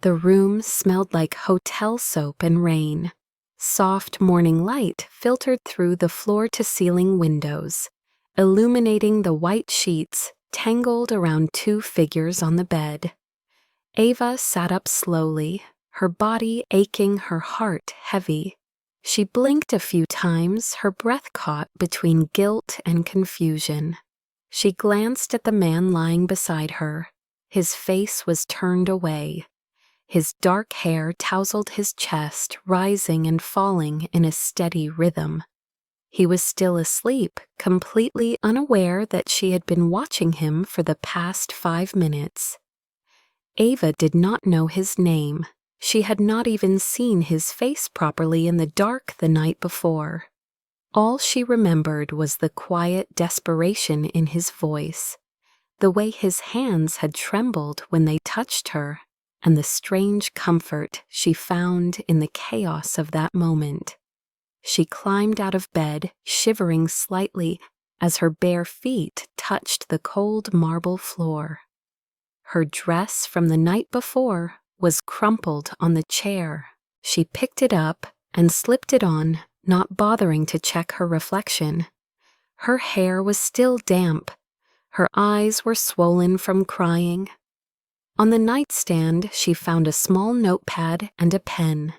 The room smelled like hotel soap and rain. Soft morning light filtered through the floor-to-ceiling windows, illuminating the white sheets tangled around two figures on the bed. Ava sat up slowly, her body aching, her heart heavy. She blinked a few times, her breath caught between guilt and confusion. She glanced at the man lying beside her. His face was turned away. His dark hair tousled his chest, rising and falling in a steady rhythm. He was still asleep, completely unaware that she had been watching him for the past 5 minutes. Ava did not know his name. She had not even seen his face properly in the dark the night before. All she remembered was the quiet desperation in his voice, the way his hands had trembled when they touched her, and the strange comfort she found in the chaos of that moment. She climbed out of bed, shivering slightly as her bare feet touched the cold marble floor. Her dress from the night before was crumpled on the chair. She picked it up and slipped it on, not bothering to check her reflection. Her hair was still damp. Her eyes were swollen from crying. On the nightstand, she found a small notepad and a pen.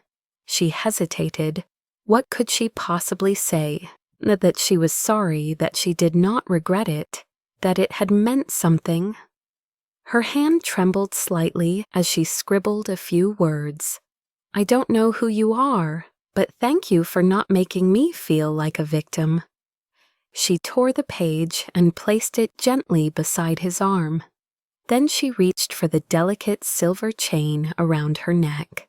She hesitated. What could she possibly say? That she was sorry, that she did not regret it, that it had meant something. Her hand trembled slightly as she scribbled a few words. I don't know who you are, but thank you for not making me feel like a victim. She tore the page and placed it gently beside his arm. Then she reached for the delicate silver chain around her neck.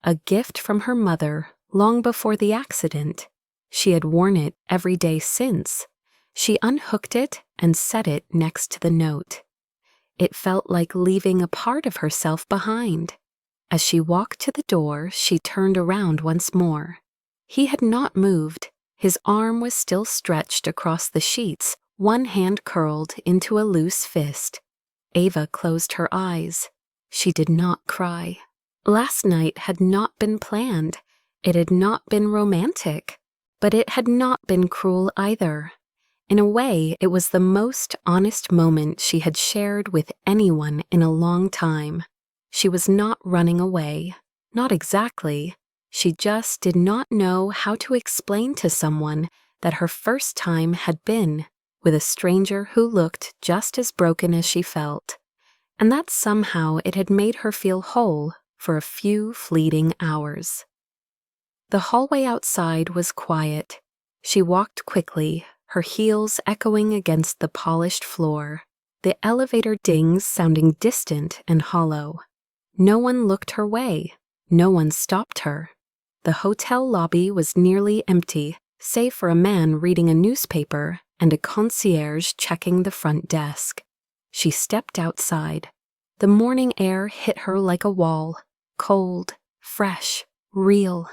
A gift from her mother long before the accident. She had worn it every day since. She unhooked it and set it next to the note. It felt like leaving a part of herself behind. As she walked to the door, she turned around once more. He had not moved. His arm was still stretched across the sheets, one hand curled into a loose fist. Ava closed her eyes. She did not cry. Last night had not been planned. It had not been romantic, but it had not been cruel either. In a way, it was the most honest moment she had shared with anyone in a long time. She was not running away. Not exactly. She just did not know how to explain to someone that her first time had been with a stranger who looked just as broken as she felt, and that somehow it had made her feel whole for a few fleeting hours. The hallway outside was quiet. She walked quickly, her heels echoing against the polished floor, the elevator dings sounding distant and hollow. No one looked her way. No one stopped her. The hotel lobby was nearly empty, save for a man reading a newspaper and a concierge checking the front desk. She stepped outside. The morning air hit her like a wall, cold, fresh, real.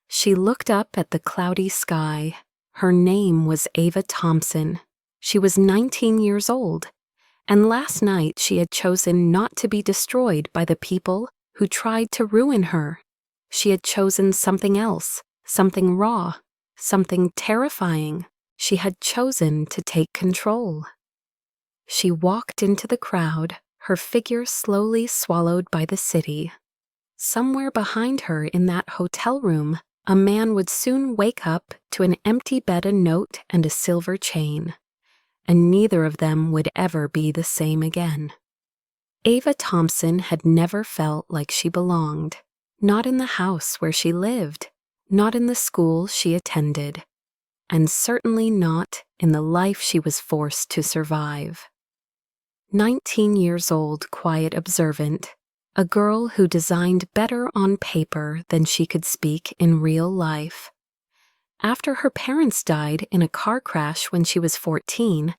She looked up at the cloudy sky. Her name was Ava Thompson. She was 19 years old, and last night she had chosen not to be destroyed by the people who tried to ruin her. She had chosen something else, something raw, something terrifying. She had chosen to take control. She walked into the crowd, her figure slowly swallowed by the city. Somewhere behind her in that hotel room, a man would soon wake up to an empty bed, a note, and a silver chain, and neither of them would ever be the same again. Ava Thompson had never felt like she belonged, not in the house where she lived, not in the school she attended, and certainly not in the life she was forced to survive. 19 years old, quiet, observant, a girl who designed better on paper than she could speak in real life. After her parents died in a car crash when she was 14,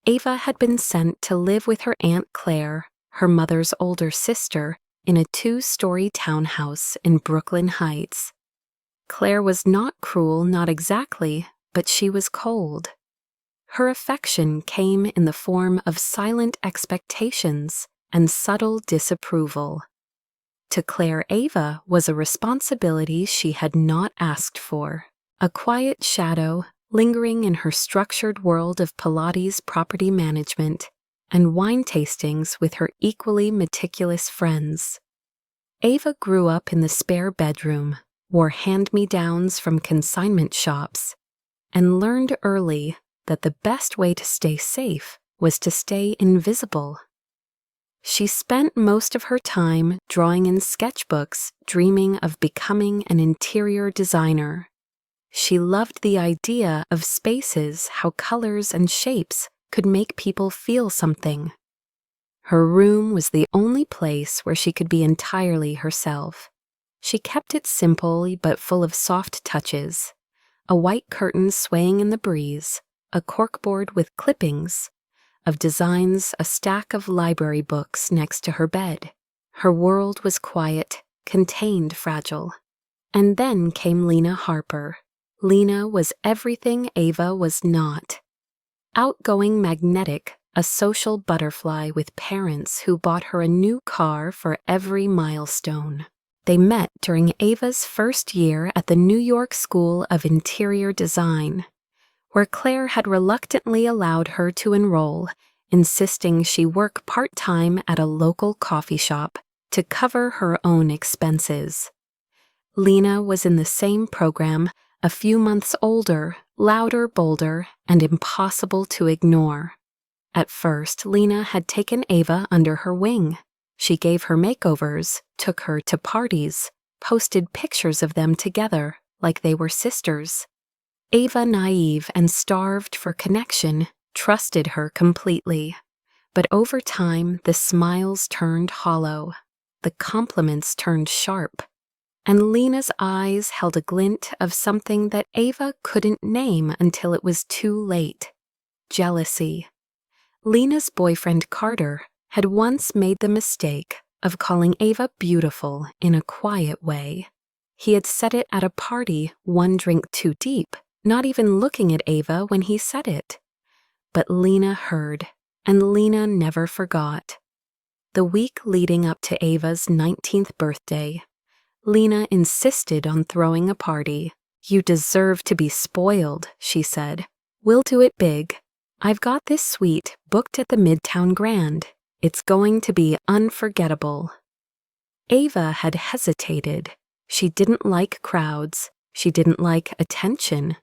Ava had been sent to live with her Aunt Claire, her mother's older sister, in a 2-story townhouse in Brooklyn Heights. Claire was not cruel, not exactly, but she was cold. Her affection came in the form of silent expectations and subtle disapproval. To Claire, Ava was a responsibility she had not asked for, a quiet shadow lingering in her structured world of Pilates property management and wine tastings with her equally meticulous friends. Ava grew up in the spare bedroom, wore hand-me-downs from consignment shops, and learned early that the best way to stay safe was to stay invisible. She spent most of her time drawing in sketchbooks, dreaming of becoming an interior designer. She loved the idea of spaces, how colors and shapes could make people feel something. Her room was the only place where she could be entirely herself. She kept it simple but full of soft touches. A white curtain swaying in the breeze, a corkboard with clippings of designs, a stack of library books next to her bed. Her world was quiet, contained, fragile. And then came Lena Harper. Lena was everything Ava was not. Outgoing, magnetic, a social butterfly with parents who bought her a new car for every milestone. They met during Ava's first year at the New York School of Interior Design, where Claire had reluctantly allowed her to enroll, insisting she work part-time at a local coffee shop to cover her own expenses. Lena was in the same program, a few months older, louder, bolder, and impossible to ignore. At first, Lena had taken Ava under her wing. She gave her makeovers, took her to parties, posted pictures of them together like they were sisters. Ava, naive and starved for connection, trusted her completely. But over time, the smiles turned hollow. The compliments turned sharp. And Lena's eyes held a glint of something that Ava couldn't name until it was too late. Jealousy. Lena's boyfriend Carter had once made the mistake of calling Ava beautiful in a quiet way. He had said it at a party, one drink too deep, not even looking at Ava when he said it. But Lena heard, and Lena never forgot. The week leading up to Ava's 19th birthday, Lena insisted on throwing a party. "You deserve to be spoiled," she said. "We'll do it big. I've got this suite booked at the Midtown Grand. It's going to be unforgettable." Ava had hesitated. She didn't like crowds. She didn't like attention.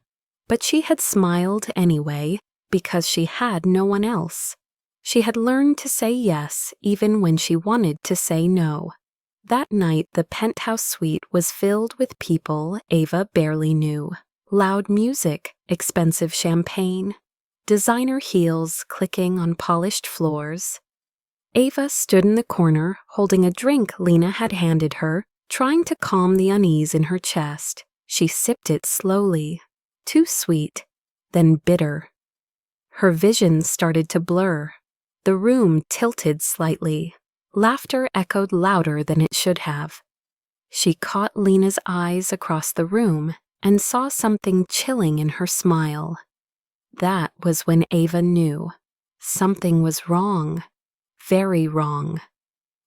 But she had smiled anyway because she had no one else. She had learned to say yes even when she wanted to say no. That night, the penthouse suite was filled with people Ava barely knew. Loud music, expensive champagne, designer heels clicking on polished floors. Ava stood in the corner, holding a drink Lena had handed her, trying to calm the unease in her chest. She sipped it slowly. Too sweet, then bitter. Her vision started to blur. The room tilted slightly. Laughter echoed louder than it should have. She caught Lena's eyes across the room and saw something chilling in her smile. That was when Ava knew. Something was wrong. Very wrong.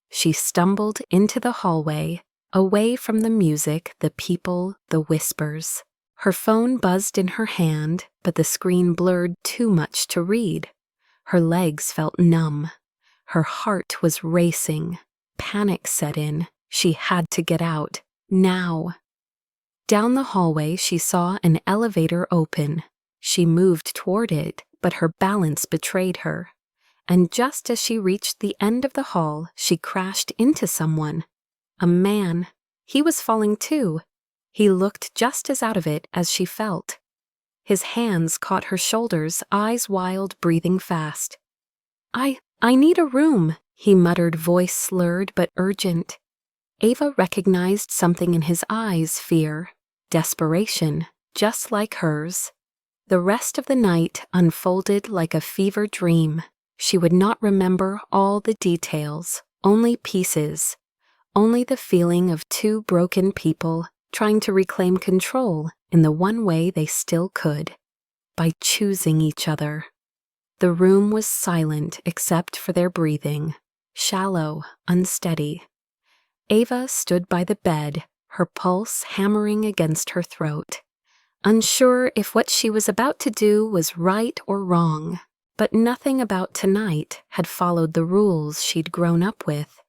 She stumbled into the hallway, away from the music, the people, the whispers. Her phone buzzed in her hand, but the screen blurred too much to read. Her legs felt numb. Her heart was racing. Panic set in. She had to get out. Now. Down the hallway, she saw an elevator open. She moved toward it, but her balance betrayed her. And just as she reached the end of the hall, she crashed into someone. A man. He was falling too. He looked just as out of it as she felt. His hands caught her shoulders, eyes wild, breathing fast. I need a room," he muttered, voice slurred but urgent. Ava recognized something in his eyes, fear, desperation, just like hers. The rest of the night unfolded like a fever dream. She would not remember all the details, only pieces, only the feeling of two broken people trying to reclaim control in the one way they still could, by choosing each other. The room was silent except for their breathing, shallow, unsteady. Ava stood by the bed, her pulse hammering against her throat, unsure if what she was about to do was right or wrong. But nothing about tonight had followed the rules she'd grown up with.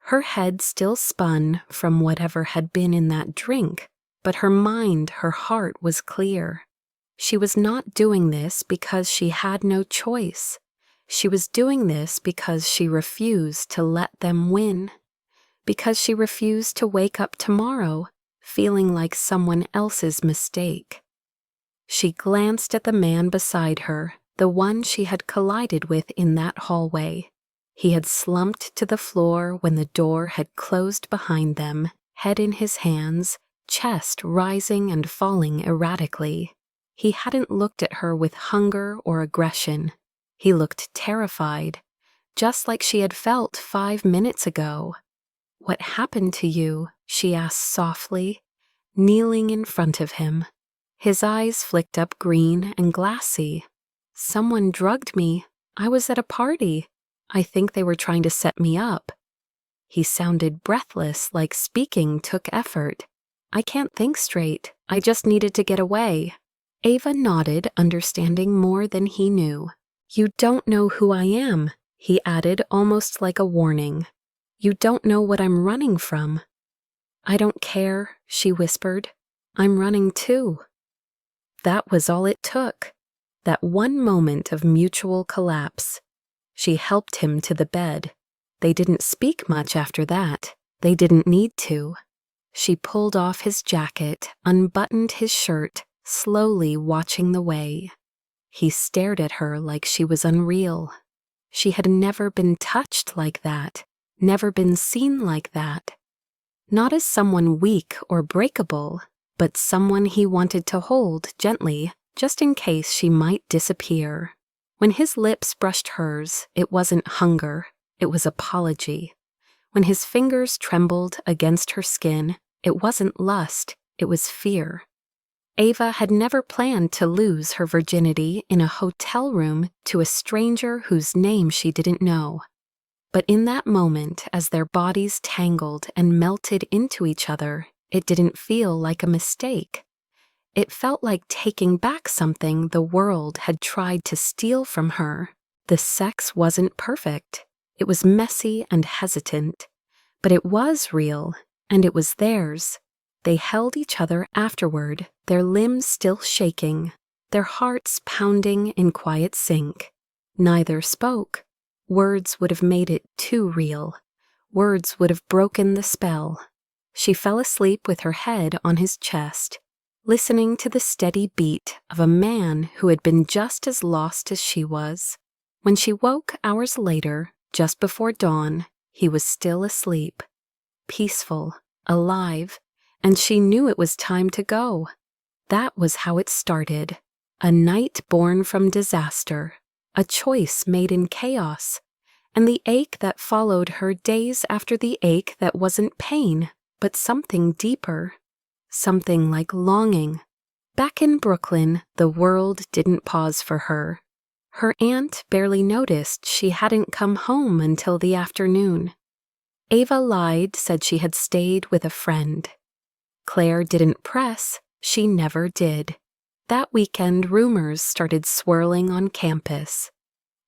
Her head still spun from whatever had been in that drink, but her mind, her heart was clear. She was not doing this because she had no choice. She was doing this because she refused to let them win. Because she refused to wake up tomorrow feeling like someone else's mistake. She glanced at the man beside her, the one she had collided with in that hallway. He had slumped to the floor when the door had closed behind them, head in his hands, chest rising and falling erratically. He hadn't looked at her with hunger or aggression. He looked terrified, just like she had felt 5 minutes ago. "What happened to you?" she asked softly, kneeling in front of him. His eyes flicked up green and glassy. "Someone drugged me. I was at a party. I think they were trying to set me up." He sounded breathless, like speaking took effort. "I can't think straight. I just needed to get away." Ava nodded, understanding more than he knew. "You don't know who I am," he added, almost like a warning. "You don't know what I'm running from." "I don't care," she whispered. "I'm running too." That was all it took. That one moment of mutual collapse. She helped him to the bed. They didn't speak much after that. They didn't need to. She pulled off his jacket, unbuttoned his shirt, slowly watching the way. He stared at her like she was unreal. She had never been touched like that, never been seen like that. Not as someone weak or breakable, but someone he wanted to hold gently, just in case she might disappear. When his lips brushed hers, it wasn't hunger, it was apology. When his fingers trembled against her skin, it wasn't lust, it was fear. Ava had never planned to lose her virginity in a hotel room to a stranger whose name she didn't know. But in that moment, as their bodies tangled and melted into each other, it didn't feel like a mistake. It felt like taking back something the world had tried to steal from her. The sex wasn't perfect. It was messy and hesitant. But it was real, and it was theirs. They held each other afterward, their limbs still shaking, their hearts pounding in quiet sync. Neither spoke. Words would have made it too real. Words would have broken the spell. She fell asleep with her head on his chest, listening to the steady beat of a man who had been just as lost as she was. When she woke hours later, just before dawn, he was still asleep, peaceful, alive, and she knew it was time to go. That was how it started. A night born from disaster, a choice made in chaos, and the ache that followed her days after the ache that wasn't pain, but something deeper, something like longing. Back in Brooklyn, the world didn't pause for her. Her aunt barely noticed she hadn't come home until the afternoon. Ava lied, said she had stayed with a friend. Claire didn't press, she never did. That weekend, rumors started swirling on campus.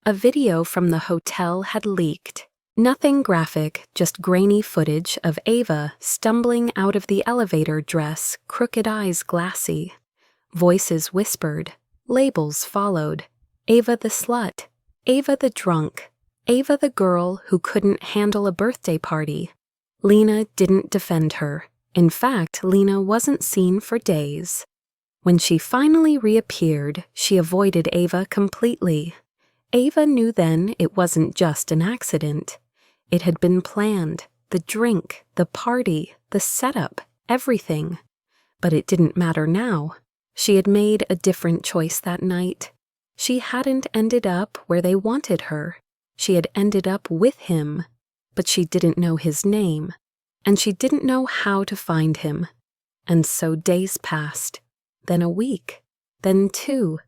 A video from the hotel had leaked. Nothing graphic, just grainy footage of Ava stumbling out of the elevator dress, crooked eyes glassy. Voices whispered, labels followed. Ava the slut, Ava the drunk, Ava the girl who couldn't handle a birthday party. Lena didn't defend her. In fact, Lena wasn't seen for days. When she finally reappeared, she avoided Ava completely. Ava knew then it wasn't just an accident. It had been planned, the drink, the party, the setup, everything. But it didn't matter now. She had made a different choice that night. She hadn't ended up where they wanted her. She had ended up with him, but she didn't know his name, and she didn't know how to find him. And so days passed, then a week, then 2.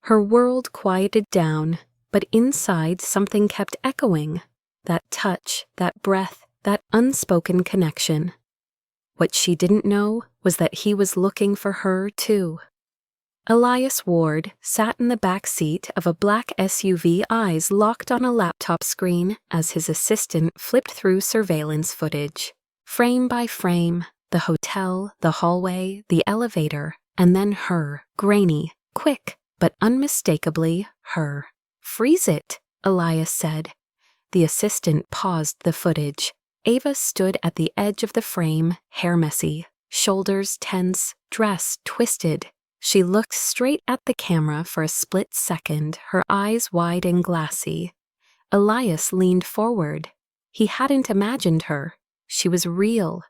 Her world quieted down, but inside something kept echoing. That touch, that breath, that unspoken connection. What she didn't know was that he was looking for her, too. Elias Ward sat in the back seat of a black SUV, eyes locked on a laptop screen as his assistant flipped through surveillance footage. Frame by frame, the hotel, the hallway, the elevator, and then her, grainy, quick, but unmistakably her. "Freeze it," Elias said. The assistant paused the footage. Ava stood at the edge of the frame, hair messy, shoulders tense, dress twisted. She looked straight at the camera for a split second, her eyes wide and glassy. Elias leaned forward. He hadn't imagined her. She was real.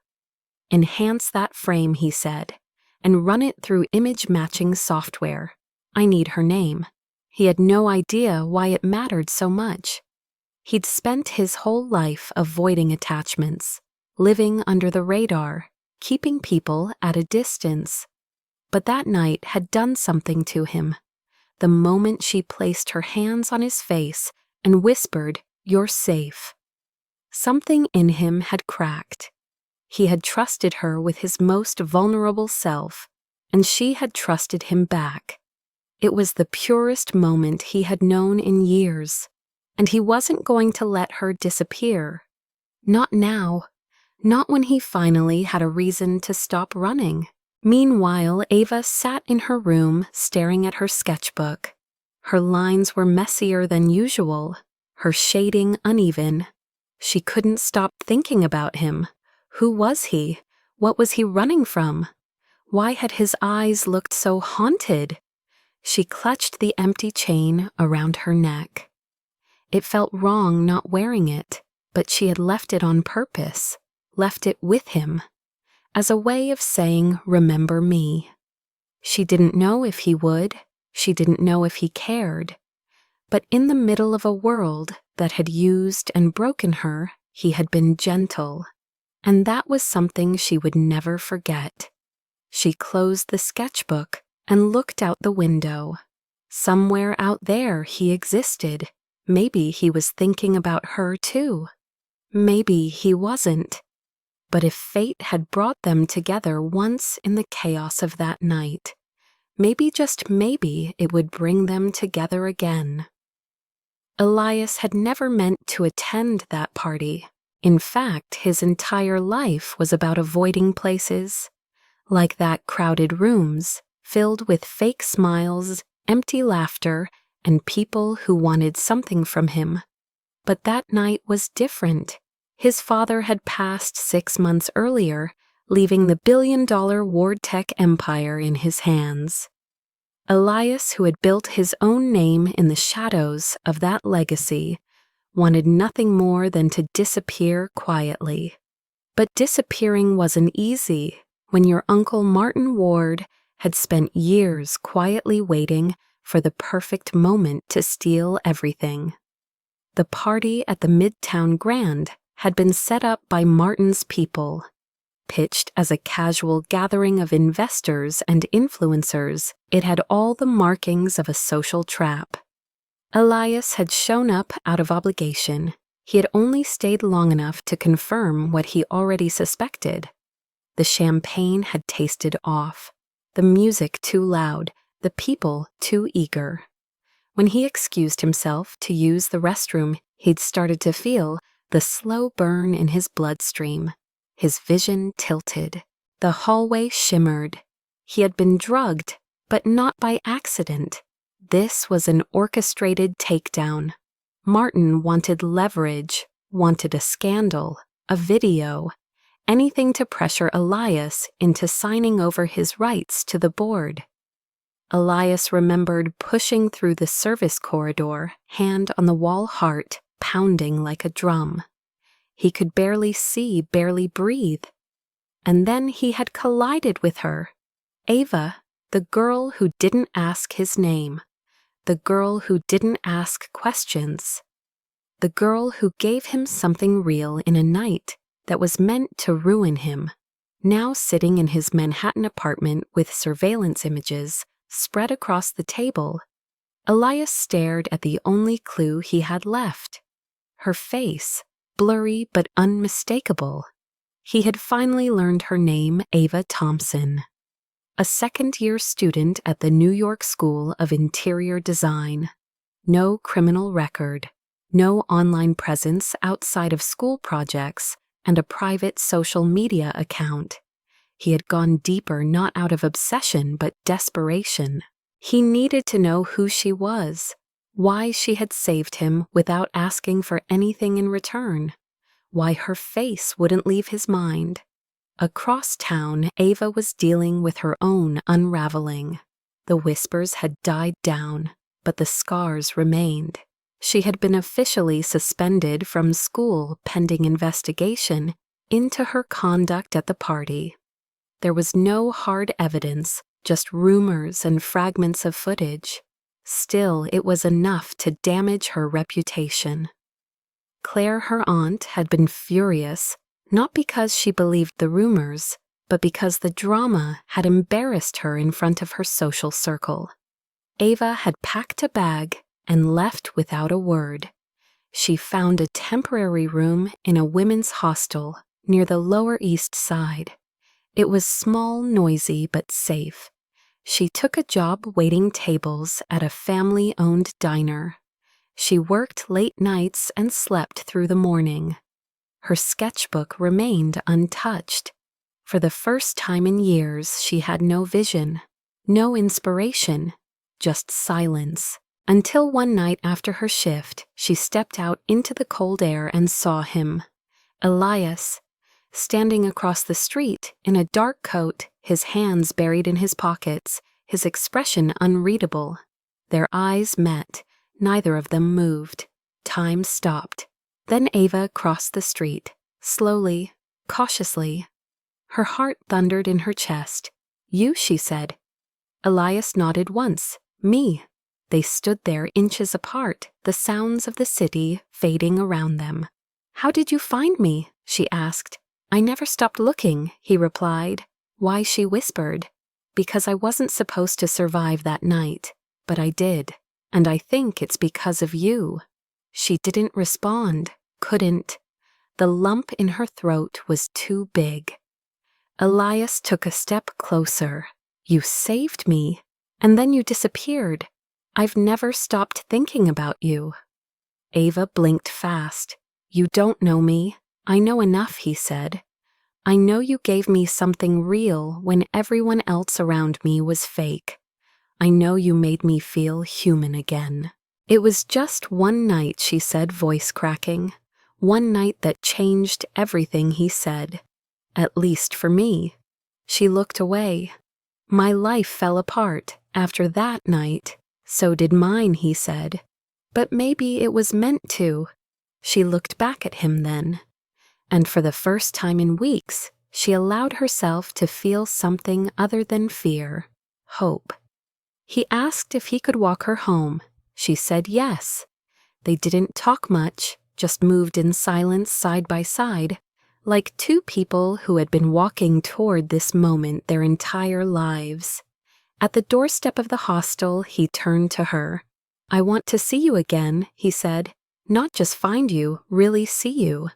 "Enhance that frame," he said, "and run it through image-matching software. I need her name." He had no idea why it mattered so much. He'd spent his whole life avoiding attachments, living under the radar, keeping people at a distance. But that night had done something to him. The moment she placed her hands on his face and whispered, "You're safe," something in him had cracked. He had trusted her with his most vulnerable self, and she had trusted him back. It was the purest moment he had known in years, and he wasn't going to let her disappear. Not now. Not when he finally had a reason to stop running. Meanwhile, Ava sat in her room staring at her sketchbook. Her lines were messier than usual, her shading uneven. She couldn't stop thinking about him. Who was he? What was he running from? Why had his eyes looked so haunted? She clutched the empty chain around her neck. It felt wrong not wearing it, but she had left it on purpose, left it with him, as a way of saying, "Remember me." She didn't know if he would, she didn't know if he cared, but in the middle of a world that had used and broken her, he had been gentle, and that was something she would never forget. She closed the sketchbook and looked out the window. Somewhere out there he existed. Maybe he was thinking about her too. Maybe he wasn't. But if fate had brought them together once in the chaos of that night, maybe, just maybe, it would bring them together again. Elias had never meant to attend that party. In fact, his entire life was about avoiding places like that, crowded rooms filled with fake smiles, empty laughter, and people who wanted something from him. But that night was different. His father had passed 6 months earlier, leaving the billion-dollar Ward Tech empire in his hands. Elias, who had built his own name in the shadows of that legacy, wanted nothing more than to disappear quietly. But disappearing wasn't easy when your Uncle Martin Ward had spent years quietly waiting for the perfect moment to steal everything. The party at the Midtown Grand had been set up by Martin's people. Pitched as a casual gathering of investors and influencers, it had all the markings of a social trap. Elias had shown up out of obligation. He had only stayed long enough to confirm what he already suspected. The champagne had tasted off, the music too loud, the people too eager. When he excused himself to use the restroom, he'd started to feel the slow burn in his bloodstream. His vision tilted. The hallway shimmered. He had been drugged, but not by accident. This was an orchestrated takedown. Martin wanted leverage, wanted a scandal, a video, anything to pressure Elias into signing over his rights to the board. Elias remembered pushing through the service corridor, hand on the wall heart pounding like a drum. He could barely see, barely breathe. And then he had collided with her. Ava, the girl who didn't ask his name. The girl who didn't ask questions. The girl who gave him something real in a night that was meant to ruin him. Now sitting in his Manhattan apartment with surveillance images spread across the table, Elias stared at the only clue he had left. Her face, blurry but unmistakable. He had finally learned her name, Ava Thompson, a second-year student at the New York School of Interior Design. No criminal record, no online presence outside of school projects, and a private social media account. He had gone deeper not out of obsession but desperation. He needed to know who she was, why she had saved him without asking for anything in return, why her face wouldn't leave his mind. Across town, Ava was dealing with her own unraveling. The whispers had died down, but the scars remained. She had been officially suspended from school pending investigation into her conduct at the party. There was no hard evidence, just rumors and fragments of footage. Still, it was enough to damage her reputation. Claire, her aunt, had been furious, not because she believed the rumors, but because the drama had embarrassed her in front of her social circle. Ava had packed a bag and left without a word. She found a temporary room in a women's hostel near the Lower East Side. It was small, noisy, but safe. She took a job waiting tables at a family-owned diner. She worked late nights and slept through the morning. Her sketchbook remained untouched. For the first time in years, she had no vision, no inspiration, just silence. Until one night after her shift, she stepped out into the cold air and saw him, Elias, standing across the street in a dark coat, his hands buried in his pockets, his expression unreadable. Their eyes met. Neither of them moved. Time stopped. Then Ava crossed the street, slowly, cautiously. Her heart thundered in her chest. "You," she said. Elias nodded once. "Me." They stood there inches apart, the sounds of the city fading around them. "How did you find me?" she asked. "I never stopped looking," he replied. "Why?" she whispered. "Because I wasn't supposed to survive that night, but I did. And I think it's because of you." She didn't respond, couldn't. The lump in her throat was too big. Elias took a step closer. "You saved me, and then you disappeared. I've never stopped thinking about you." Ava blinked fast. "You don't know me. I know enough," he said. "I know you gave me something real when everyone else around me was fake. I know you made me feel human again." "It was just one night," she said, voice cracking. "One night that changed everything," he said. "At least for me." She looked away. "My life fell apart after that night." "So did mine," he said. "But maybe it was meant to." She looked back at him then. And for the first time in weeks, she allowed herself to feel something other than fear, hope. He asked if he could walk her home. She said yes. They didn't talk much, just moved in silence side by side, like two people who had been walking toward this moment their entire lives. At the doorstep of the hostel, he turned to her. "I want to see you again," he said. "Not just find you, really see you."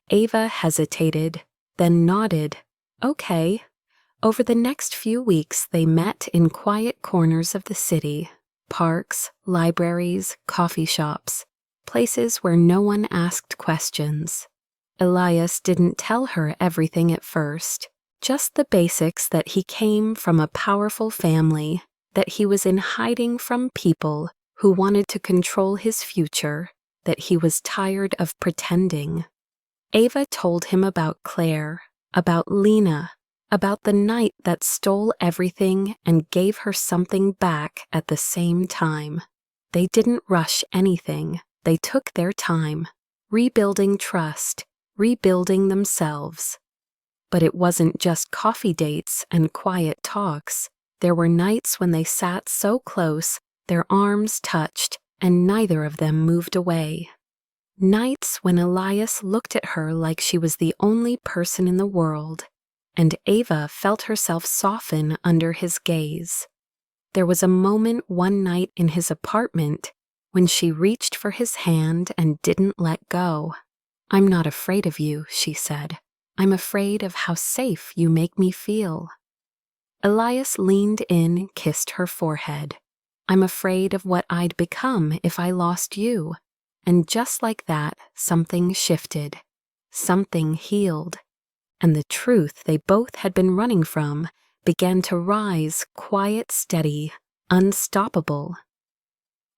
Ava hesitated, then nodded. "Okay." Over the next few weeks, they met in quiet corners of the city, parks, libraries, coffee shops, places where no one asked questions. Elias didn't tell her everything at first, just the basics: that he came from a powerful family, that he was in hiding from people who wanted to control his future, that he was tired of pretending. Ava told him about Claire, about Lena, about the night that stole everything and gave her something back at the same time. They didn't rush anything. They took their time, rebuilding trust, rebuilding themselves. But it wasn't just coffee dates and quiet talks. There were nights when they sat so close, their arms touched, and neither of them moved away. Nights when Elias looked at her like she was the only person in the world, and Ava felt herself soften under his gaze. There was a moment one night in his apartment when she reached for his hand and didn't let go. "I'm not afraid of you," she said. "I'm afraid of how safe you make me feel." Elias leaned in and kissed her forehead. "I'm afraid of what I'd become if I lost you." And just like that, something shifted. Something healed. And the truth they both had been running from began to rise, quiet, steady, unstoppable.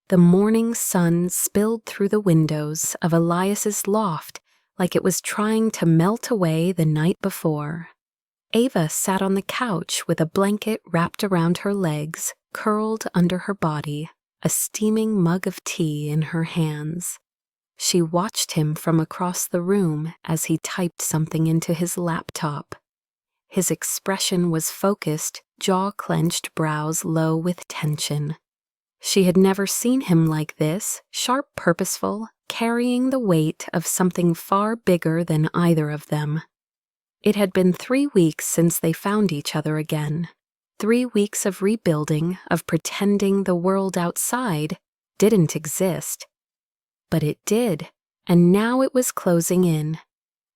The morning sun spilled through the windows of Elias's loft like it was trying to melt away the night before. Ava sat on the couch with a blanket wrapped around her legs, curled under her body, a steaming mug of tea in her hands. She watched him from across the room as he typed something into his laptop. His expression was focused, jaw-clenched, brows low with tension. She had never seen him like this, sharp, purposeful, carrying the weight of something far bigger than either of them. It had been 3 weeks since they found each other again. 3 weeks of rebuilding, of pretending the world outside didn't exist. But it did, and now it was closing in.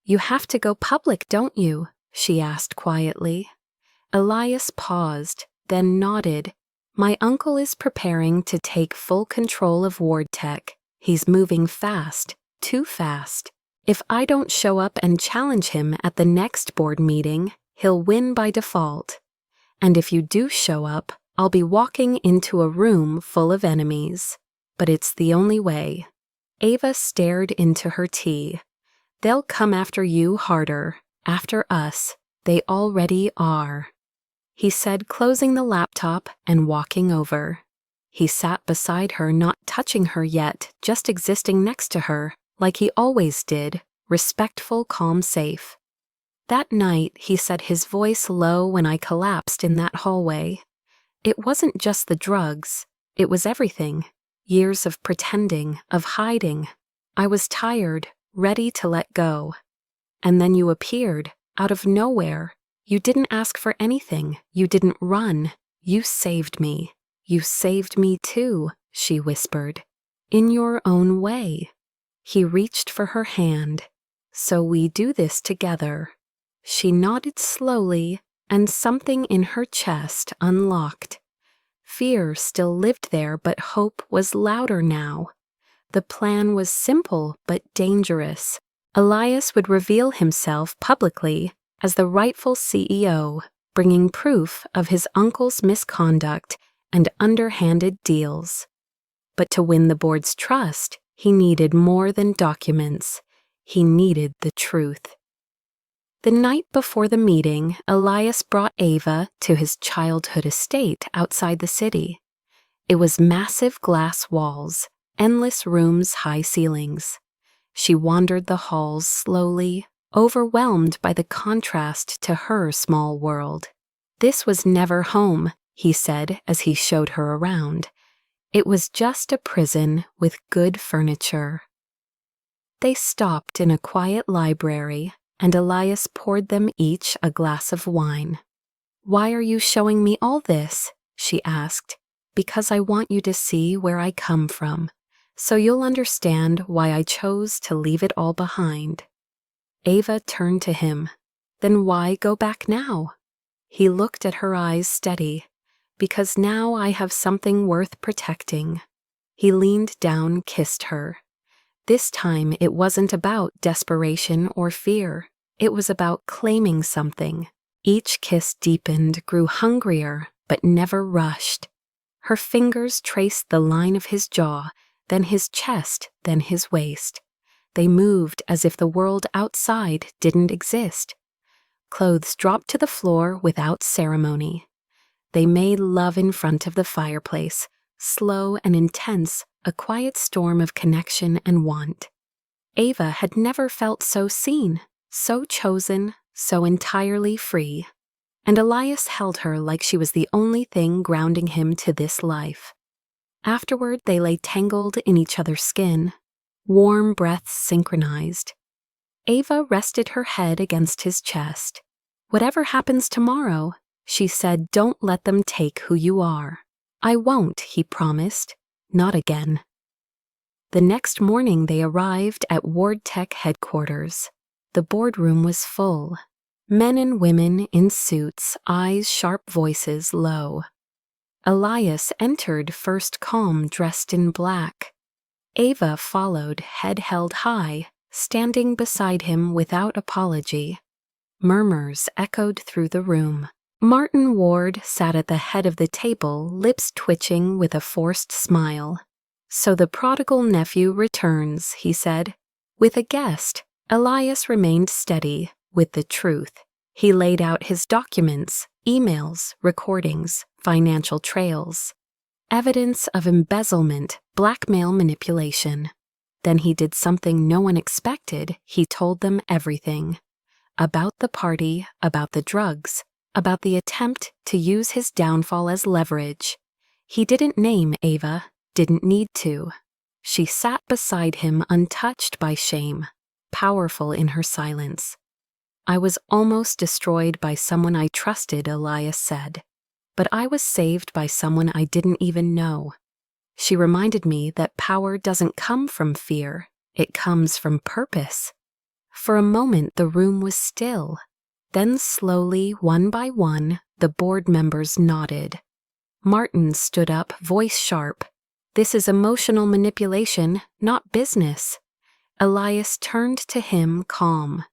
"You have to go public, don't you?" she asked quietly. Elias paused, then nodded. "My uncle is preparing to take full control of Ward Tech. He's moving fast, too fast. If I don't show up and challenge him at the next board meeting, he'll win by default. And if you do show up, I'll be walking into a room full of enemies. But it's the only way." Ava stared into her tea. "They'll come after you harder, after us. They already are," he said, closing the laptop and walking over. He sat beside her, not touching her yet, just existing next to her, like he always did, respectful, calm, safe. That night, he said, his voice low when I collapsed in that hallway. "It wasn't just the drugs. It was everything. Years of pretending, of hiding. I was tired, ready to let go. And then you appeared, out of nowhere. You didn't ask for anything. You didn't run. You saved me. You saved me too," she whispered. "In your own way." He reached for her hand. "So we do this together." She nodded slowly, and something in her chest unlocked. Fear still lived there, but hope was louder now. The plan was simple but dangerous. Elias would reveal himself publicly as the rightful CEO, bringing proof of his uncle's misconduct and underhanded deals. But to win the board's trust, he needed more than documents. He needed the truth. The night before the meeting, Elias brought Ava to his childhood estate outside the city. It was massive glass walls, endless rooms, high ceilings. She wandered the halls slowly, overwhelmed by the contrast to her small world. "This was never home," he said as he showed her around. "It was just a prison with good furniture." They stopped in a quiet library, and Elias poured them each a glass of wine. "Why are you showing me all this?" she asked. "Because I want you to see where I come from, so you'll understand why I chose to leave it all behind." Ava turned to him. "Then why go back now?" He looked at her eyes steady. "Because now I have something worth protecting." He leaned down, kissed her. This time it wasn't about desperation or fear. It was about claiming something. Each kiss deepened, grew hungrier, but never rushed. Her fingers traced the line of his jaw, then his chest, then his waist. They moved as if the world outside didn't exist. Clothes dropped to the floor without ceremony. They made love in front of the fireplace, slow and intense, a quiet storm of connection and want. Ava had never felt so seen, so chosen, so entirely free. And Elias held her like she was the only thing grounding him to this life. Afterward, they lay tangled in each other's skin, warm breaths synchronized. Ava rested her head against his chest. "Whatever happens tomorrow," she said, "don't let them take who you are." "I won't," he promised. "Not again." The next morning they arrived at Ward Tech headquarters. The boardroom was full. Men and women in suits, eyes sharp, voices low. Elias entered first calm, dressed in black. Ava followed, head held high, standing beside him without apology. Murmurs echoed through the room. Martin Ward sat at the head of the table, lips twitching with a forced smile. "So the prodigal nephew returns," he said. With a guest, Elias remained steady with the truth. He laid out his documents, emails, recordings, financial trails. Evidence of embezzlement, blackmail, manipulation. Then he did something no one expected. He told them everything. About the party, about the drugs, about the attempt to use his downfall as leverage. He didn't name Ava, didn't need to. She sat beside him untouched by shame, powerful in her silence. "I was almost destroyed by someone I trusted," Elias said. "But I was saved by someone I didn't even know." She reminded me that power doesn't come from fear, it comes from purpose. For a moment the room was still. Then slowly, one by one, the board members nodded. Martin stood up, voice sharp. "This is emotional manipulation, not business." Elias turned to him, calm.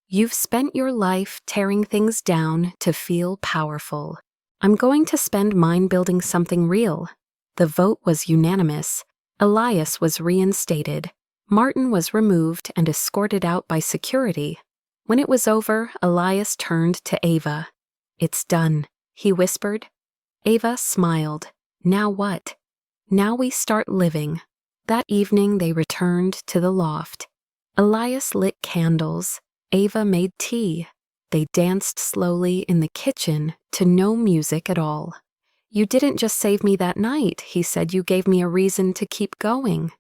"You've spent your life tearing things down to feel powerful. I'm going to spend mine building something real." The vote was unanimous. Elias was reinstated. Martin was removed and escorted out by security. When it was over, Elias turned to Ava. "It's done," he whispered. Ava smiled. "Now what?" "Now we start living." That evening they returned to the loft. Elias lit candles. Ava made tea. They danced slowly in the kitchen to no music at all. "You didn't just save me that night," he said. "You gave me a reason to keep going."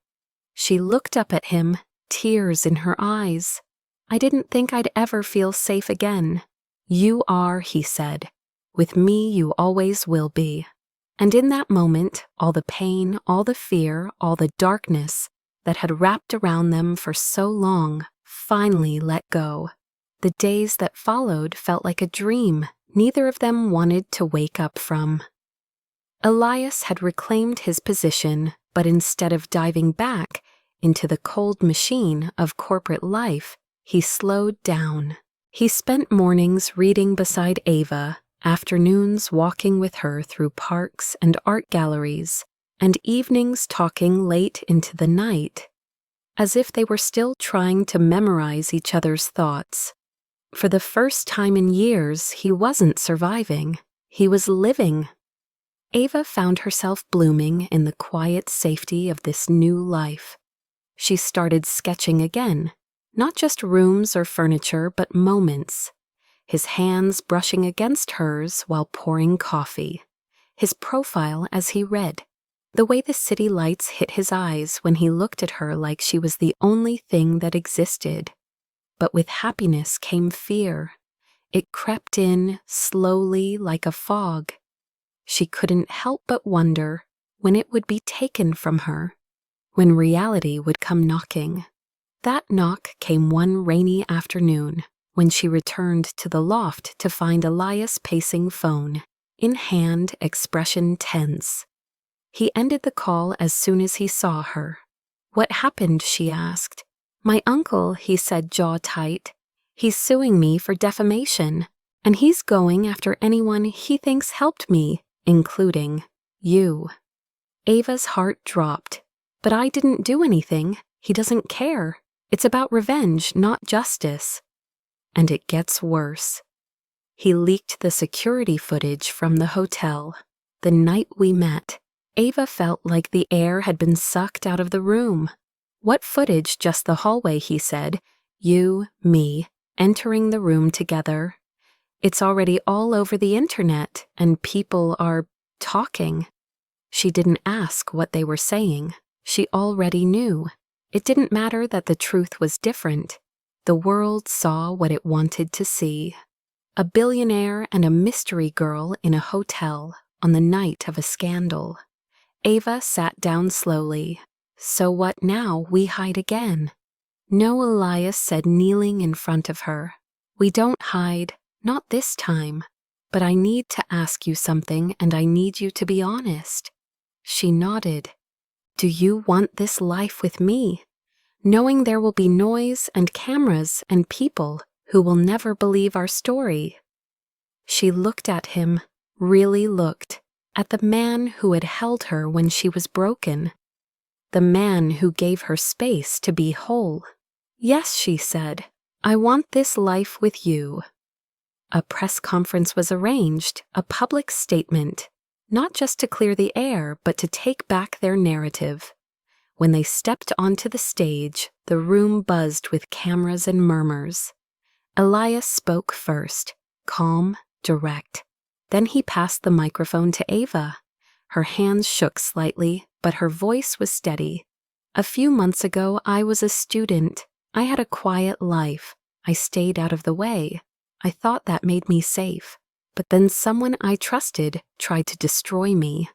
She looked up at him, tears in her eyes. "I didn't think I'd ever feel safe again." "You are," he said. "With me you always will be." And in that moment, all the pain, all the fear, all the darkness that had wrapped around them for so long finally let go. The days that followed felt like a dream neither of them wanted to wake up from. Elias had reclaimed his position, but instead of diving back into the cold machine of corporate life, he slowed down. He spent mornings reading beside Ava, afternoons walking with her through parks and art galleries, and evenings talking late into the night, as if they were still trying to memorize each other's thoughts. For the first time in years, he wasn't surviving, he was living. Ava found herself blooming in the quiet safety of this new life. She started sketching again, not just rooms or furniture, but moments. His hands brushing against hers while pouring coffee. His profile as he read. The way the city lights hit his eyes when he looked at her like she was the only thing that existed. But with happiness came fear. It crept in, slowly, like a fog. She couldn't help but wonder when it would be taken from her, when reality would come knocking. That knock came one rainy afternoon, when she returned to the loft to find Elias pacing phone, in hand, expression tense. He ended the call as soon as he saw her. "What happened?" she asked. "My uncle," he said, jaw tight. "He's suing me for defamation, and he's going after anyone he thinks helped me, including you." Ava's heart dropped. "But I didn't do anything. He doesn't care. It's about revenge, not justice." And it gets worse. He leaked the security footage from the hotel. The night we met, Ava felt like the air had been sucked out of the room. "What footage?" "Just the hallway," he said. "You, me, entering the room together. It's already all over the internet, and people are talking." She didn't ask what they were saying. She already knew. It didn't matter that the truth was different. The world saw what it wanted to see. A billionaire and a mystery girl in a hotel on the night of a scandal. Ava sat down slowly. So what now? We hide again. No, Elias said, kneeling in front of her. We don't hide, not this time. But I need to ask you something, and I need you to be honest. She nodded. Do you want this life with me? Knowing there will be noise and cameras and people who will never believe our story. She looked at him, really looked, at the man who had held her when she was broken. The man who gave her space to be whole. Yes, she said, I want this life with you. A press conference was arranged, a public statement, not just to clear the air, but to take back their narrative. When they stepped onto the stage, the room buzzed with cameras and murmurs. Elias spoke first, calm, direct. Then he passed the microphone to Ava. Her hands shook slightly, but her voice was steady. A few months ago, I was a student. I had a quiet life. I stayed out of the way. I thought that made me safe. But then someone I trusted tried to destroy me.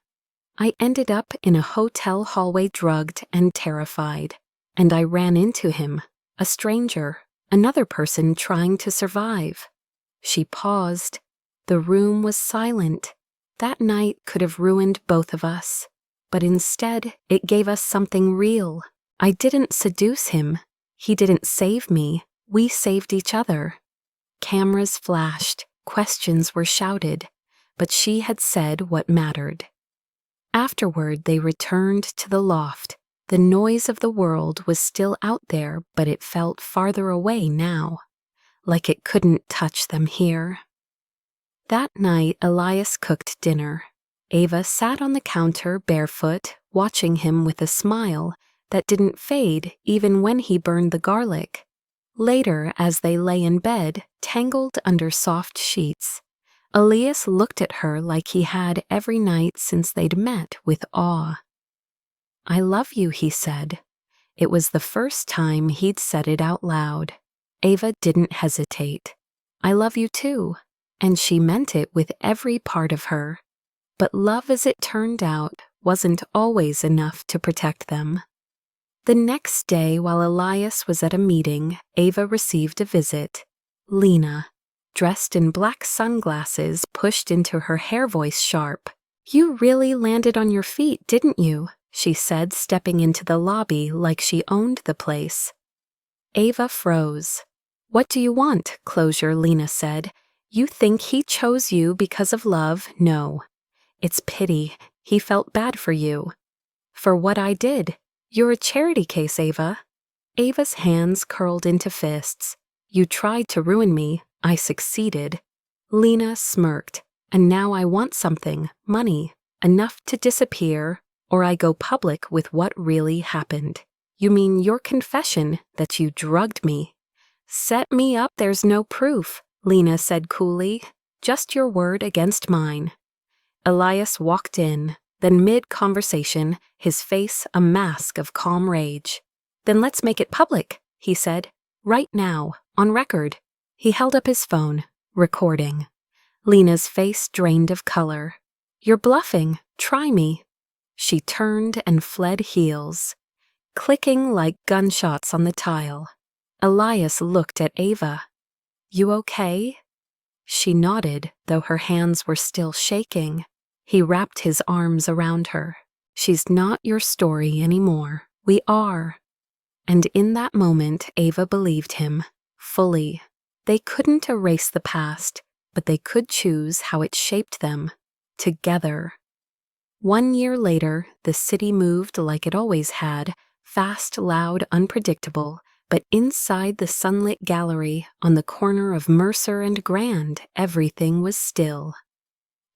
I ended up in a hotel hallway, drugged and terrified. And I ran into him, a stranger, another person trying to survive. She paused. The room was silent. That night could have ruined both of us. But instead, it gave us something real. I didn't seduce him. He didn't save me. We saved each other. Cameras flashed. Questions were shouted. But she had said what mattered. Afterward, they returned to the loft. The noise of the world was still out there, but it felt farther away now, like it couldn't touch them here. That night, Elias cooked dinner. Ava sat on the counter barefoot, watching him with a smile that didn't fade even when he burned the garlic. Later, as they lay in bed, tangled under soft sheets, Elias looked at her like he had every night since they'd met, with awe. I love you, he said. It was the first time he'd said it out loud. Ava didn't hesitate. I love you too. And she meant it with every part of her. But love, as it turned out, wasn't always enough to protect them. The next day, while Elias was at a meeting, Ava received a visit. Lena, dressed in black sunglasses, pushed into her hair, voice sharp. You really landed on your feet, didn't you? She said, stepping into the lobby like she owned the place. Ava froze. What do you want? Closure, Lena said. You think he chose you because of love? No. It's pity. He felt bad for you. For what I did. You're a charity case, Ava. Ava's hands curled into fists. You tried to ruin me. I succeeded. Lena smirked. And now I want something, money, enough to disappear, or I go public with what really happened. You mean your confession that you drugged me? Set me up, there's no proof, Lena said coolly. Just your word against mine. Elias walked in, then mid-conversation, his face a mask of calm rage. Then let's make it public, he said. Right now, on record. He held up his phone, recording. Lena's face drained of color. You're bluffing. Try me. She turned and fled, heels clicking like gunshots on the tile. Elias looked at Ava. You okay? She nodded, though her hands were still shaking. He wrapped his arms around her. She's not your story anymore. We are. And in that moment, Ava believed him, fully. They couldn't erase the past, but they could choose how it shaped them, together. 1 year later, the city moved like it always had, fast, loud, unpredictable, but inside the sunlit gallery, on the corner of Mercer and Grand, everything was still.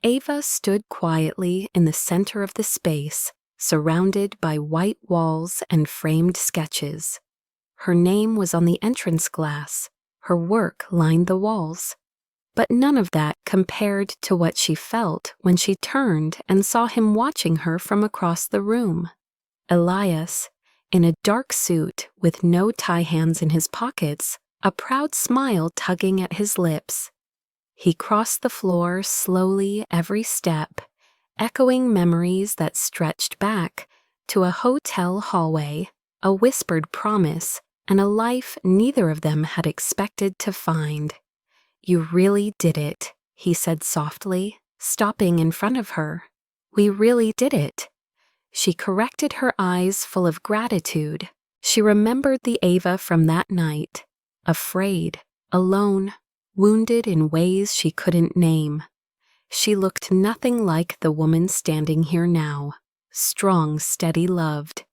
Ava stood quietly in the center of the space, surrounded by white walls and framed sketches. Her name was on the entrance glass. Her work lined the walls. But none of that compared to what she felt when she turned and saw him watching her from across the room. Elias, in a dark suit with no tie hands in his pockets, a proud smile tugging at his lips. He crossed the floor slowly every step, echoing memories that stretched back, to a hotel hallway, a whispered promise, and a life neither of them had expected to find. "You really did it," he said softly, stopping in front of her. "We really did it." She corrected her eyes full of gratitude. She remembered the Ava from that night, afraid, alone, wounded in ways she couldn't name. She looked nothing like the woman standing here now, strong, steady, loved.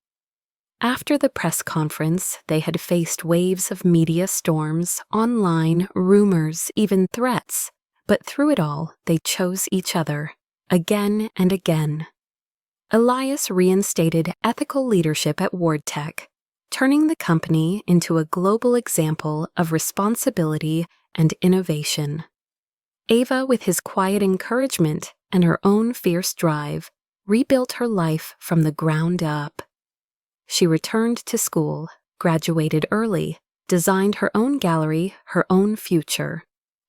After the press conference, they had faced waves of media storms, online, rumors, even threats. But through it all, they chose each other, again and again. Elias reinstated ethical leadership at WardTech, turning the company into a global example of responsibility and innovation. Ava, with his quiet encouragement and her own fierce drive, rebuilt her life from the ground up. She returned to school, graduated early, designed her own gallery, her own future.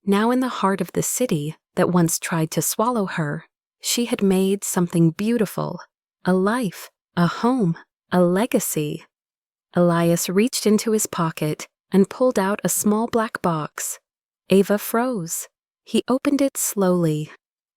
Now in the heart of the city that once tried to swallow her, she had made something beautiful, a life, a home, a legacy. Elias reached into his pocket and pulled out a small black box. Ava froze. He opened it slowly.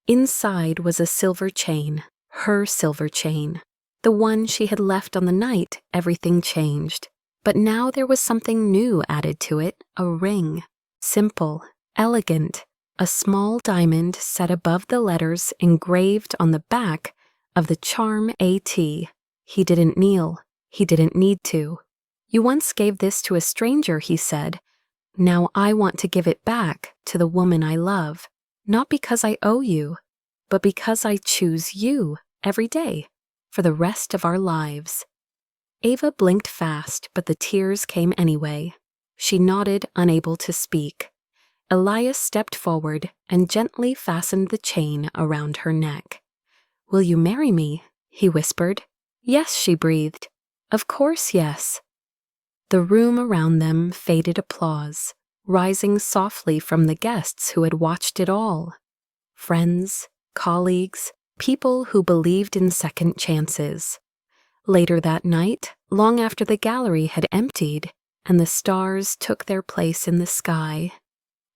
Inside was a silver chain, her silver chain, the one she had left on the night everything changed. But now there was something new added to it, a ring. Simple, elegant, a small diamond set above the letters engraved on the back of the charm AT. He didn't kneel. He didn't need to. "You once gave this to a stranger," he said. "Now I want to give it back to the woman I love, not because I owe you, but because I choose you every day for the rest of our lives." Ava blinked fast, but the tears came anyway. She nodded, unable to speak. Elias stepped forward and gently fastened the chain around her neck. "Will you marry me?" he whispered. "Yes," she breathed. "Of course, yes." The room around them faded applause, rising softly from the guests who had watched it all. Friends, colleagues, people who believed in second chances. Later that night, long after the gallery had emptied and the stars took their place in the sky,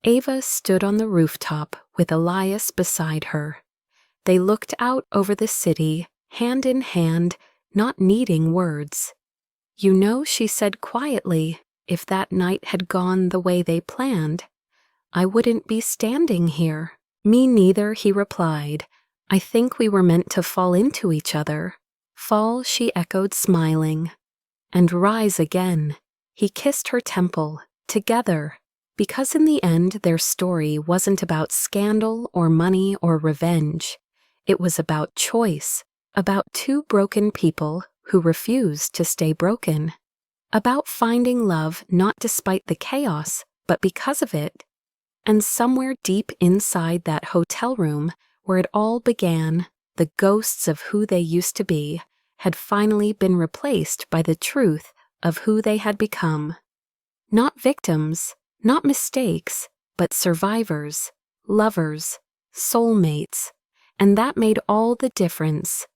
Ava stood on the rooftop with Elias beside her. They looked out over the city, hand in hand, not needing words. "You know," she said quietly, "if that night had gone the way they planned, I wouldn't be standing here." "Me neither," he replied. "I think we were meant to fall into each other." "Fall," she echoed, smiling. "And rise again." He kissed her temple, together, because in the end their story wasn't about scandal or money or revenge. It was about choice, about two broken people who refused to stay broken, about finding love not despite the chaos, but because of it. And somewhere deep inside that hotel room where it all began, the ghosts of who they used to be had finally been replaced by the truth of who they had become. Not victims, not mistakes, but survivors, lovers, soulmates. And that made all the difference.